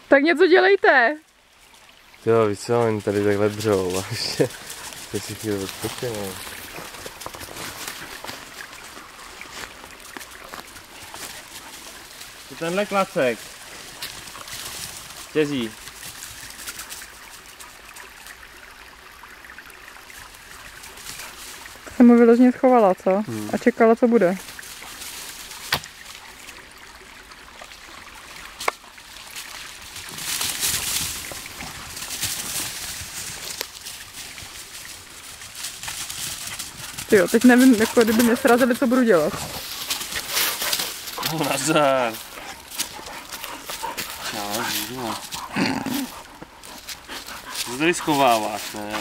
Tak něco dělejte. Jo, víš co, oni tady takhle dřou a ještě si chvíli odpočinu. Tenhle klacek. Těží. Jsem mu vyloženě schovala, co? A čekala, co bude. Tyjo, teď nevím, jako kdyby mě srazili, co budu dělat. Nazdar. Čau, žiju. Co tady schováváš, ne?